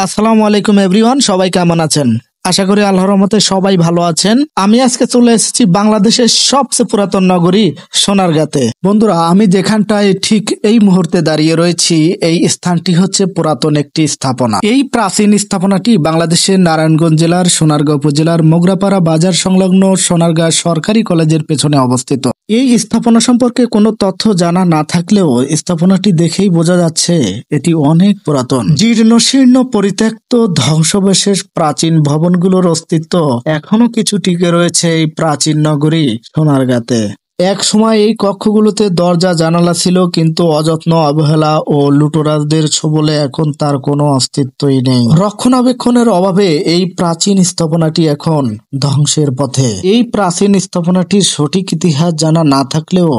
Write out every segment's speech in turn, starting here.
আসসালামু আলাইকুম এভরিওয়ান, সবাই কেমন আছেন? আশা করি আল্লাহর রহমতে সবাই ভালো আছেন। আমি আজকে চলে এসেছি বাংলাদেশের সবচেয়ে পুরাতন নগরী সোনারগাঁতে। বন্ধুরা, আমি যেখানটায় ঠিক এই মুহূর্তে দাঁড়িয়ে রয়েছি, এই স্থানটি হচ্ছে পুরাতন একটি স্থাপনা। এই প্রাচীন স্থাপনাটি বাংলাদেশের নারায়ণগঞ্জ জেলার সোনারগাঁ উপজেলার মোগরাপাড়া বাজার সংলগ্ন সোনারগাঁ সরকারি কলেজের পেছনে অবস্থিত। এই স্থাপনা সম্পর্কে কোনো তথ্য জানা না থাকলেও স্থাপনাটি দেখেই বোঝা যাচ্ছে এটি অনেক পুরাতন। জীর্ণশীর্ণ পরিত্যক্ত ধ্বংসাবশেষ প্রাচীন ভবনগুলোর অস্তিত্ব এখনো কিছু টিকে রয়েছে এই প্রাচীন নগরী সোনারগাঁতে। এক সময় এই কক্ষগুলোতে দরজা জানালা ছিল, কিন্তু অযত্ন, অবহেলা ও লুটোরাজদের ছোবলে এখন তার কোনো অস্তিত্বই নেই। রক্ষণাবেক্ষণের অভাবে এই প্রাচীন স্থাপনাটি এখন ধ্বংসের পথে। এই প্রাচীন স্থাপনাটির সঠিক ইতিহাস জানা না থাকলেও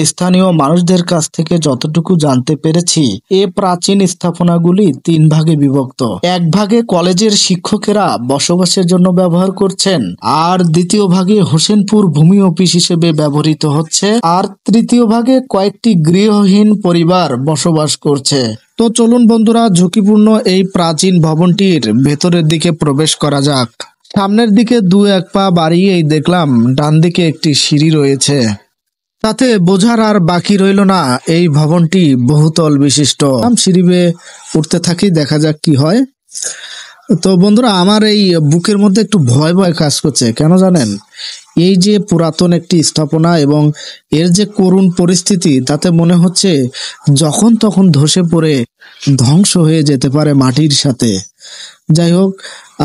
স্থানীয় মানুষদের কাছ থেকে যতটুকু জানতে পেরেছি, এ প্রাচীন স্থাপনাগুলি 3 ভাগে বিভক্ত। এক ভাগে কলেজের শিক্ষকেরা বসবাসের জন্য ব্যবহার করছেন, আর দ্বিতীয় ভাগে হোসেনপুর ভূমি অফিস হিসেবে ব্যবহৃত হচ্ছে, আর তৃতীয় ভাগে কয়েকটি গৃহহীন পরিবার বসবাস করছে। তো চলুন বন্ধুরা, ঝুঁকিপূর্ণ এই প্রাচীন ভবনটির ভেতরের দিকে প্রবেশ করা যাক। সামনের দিকে 2-1 পা বাড়িয়েই দেখলাম ডান দিকে একটি সিঁড়ি রয়েছে। তাতে বোঝার আর বাকি রইল না এই ভবনটি বহুতল বিশিষ্ট। সিঁড়ি বেয়ে উঠতে থাকি, দেখা যাক কি হয়। তো বন্ধুরা, আমার এই বুকের মধ্যে একটু ভয় ভয় কাজ করছে। কেন জানেন? এই যে পুরাতন একটি স্থাপনা এবং এর যে করুণ পরিস্থিতি, তাতে মনে হচ্ছে যখন তখন ধসে পড়ে ধ্বংস হয়ে যেতে পারে মাটির সাথে। যাই হোক,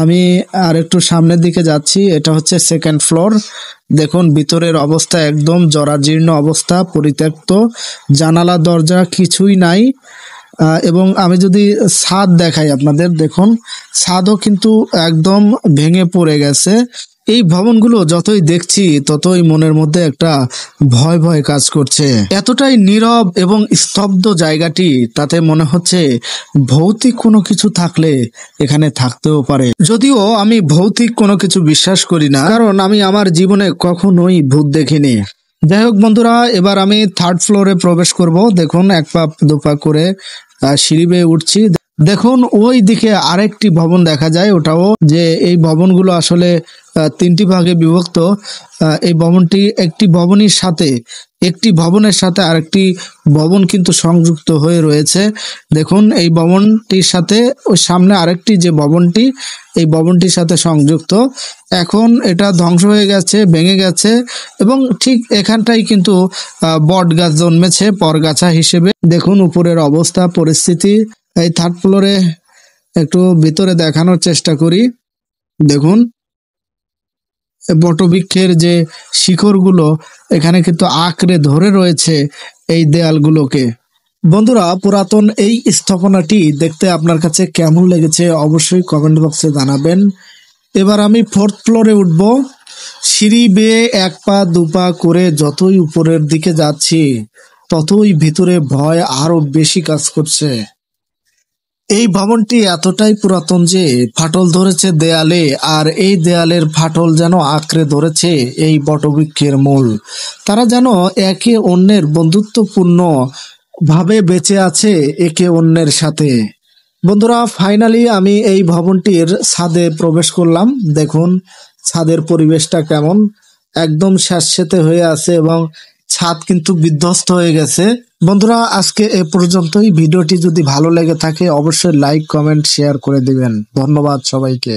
আমি আর একটু সামনের দিকে যাচ্ছি। এটা হচ্ছে 2nd ফ্লোর। দেখুন ভিতরের অবস্থা একদম জরাজীর্ণ অবস্থা, পরিত্যক্ত, জানালা দরজা কিছুই নাই। এবং আমি যদি ছাদ দেখাই আপনাদের, দেখুন ছাদও কিন্তু একদম ভেঙে পড়ে গেছে। এই ভবনগুলো যতই দেখছি ততই মনের মধ্যে একটা ভয় ভয় কাজ করছে। এতটাই নীরব এবং স্তব্ধ জায়গাটি, তাতে মনে হচ্ছে ভৌতিক কোনো কিছু থাকলে এখানে থাকতেও পারে। যদিও আমি ভৌতিক কোনো কিছু বিশ্বাস করি না, কারণ আমি আমার জীবনে কখনোই ভূত দেখিনি। যাই হোক বন্ধুরা, এবার আমি 3rd ফ্লোরে প্রবেশ করব। দেখুন 1 পা 2 পা করে সিঁড়ি বেয়ে উঠছি। দেখুন ওই দিকে আরেকটি ভবন দেখা যায়। ওটাও যে এই ভবনগুলো আসলে 3টি ভাগে বিভক্ত। এই ভবনটি একটি ভবনের সাথে আরেকটি ভবন কিন্তু সংযুক্ত হয়ে রয়েছে। দেখুন এই ভবনটির সাথে ওই সামনে আরেকটি যে ভবনটি, এই ভবনটির সাথে সংযুক্ত। এখন এটা ধ্বংস হয়ে গেছে, ভেঙে গেছে, এবং ঠিক এখানটাই কিন্তু বট গাছ জন্মেছে পরগাছা হিসেবে। দেখুন উপরের অবস্থা, পরিস্থিতি। এই 3rd ফ্লোরে একটু ভিতরে দেখানোর চেষ্টা করি। দেখুন বটবৃক্ষের যে শিকড়গুলো এখানে কিন্তু আঁকড়ে ধরে রয়েছে এই দেয়ালগুলোকে। বন্ধুরা, পুরাতন এই স্থাপনাটি দেখতে আপনার কাছে কেমন লেগেছে অবশ্যই কমেন্ট বক্সে জানাবেন। এবার আমি 4th ফ্লোরে উঠব। সিঁড়ি বেয়ে 1 পা 2 পা করে যতই উপরের দিকে যাচ্ছি, ততই ভিতরে ভয় আরো বেশি কাজ করছে। এই ভবনটি এতটাই পুরাতন যে ফাটল ধরেছে দেয়ালে, আর এই দেয়ালের ফাটল যেন আঁকড়ে ধরেছে এই বটবৃক্ষের মূল। তারা যেন একে অন্যের বন্ধুত্বপূর্ণ ভাবে বেঁচে আছে একে অন্যের সাথে। বন্ধুরা, ফাইনালি আমি এই ভবনটির ছাদে প্রবেশ করলাম। দেখুন ছাদের পরিবেশটা কেমন, একদম স্যাঁতসেঁতে হয়ে আছে এবং ছাদ কিন্তু বিধ্বস্ত হয়ে গেছে। বন্ধুরা, আজকে এ পর্যন্তই। ভিডিওটি যদি ভালো লেগে থাকে অবশ্যই লাইক, কমেন্ট, শেয়ার করে দিবেন। ধন্যবাদ সবাইকে।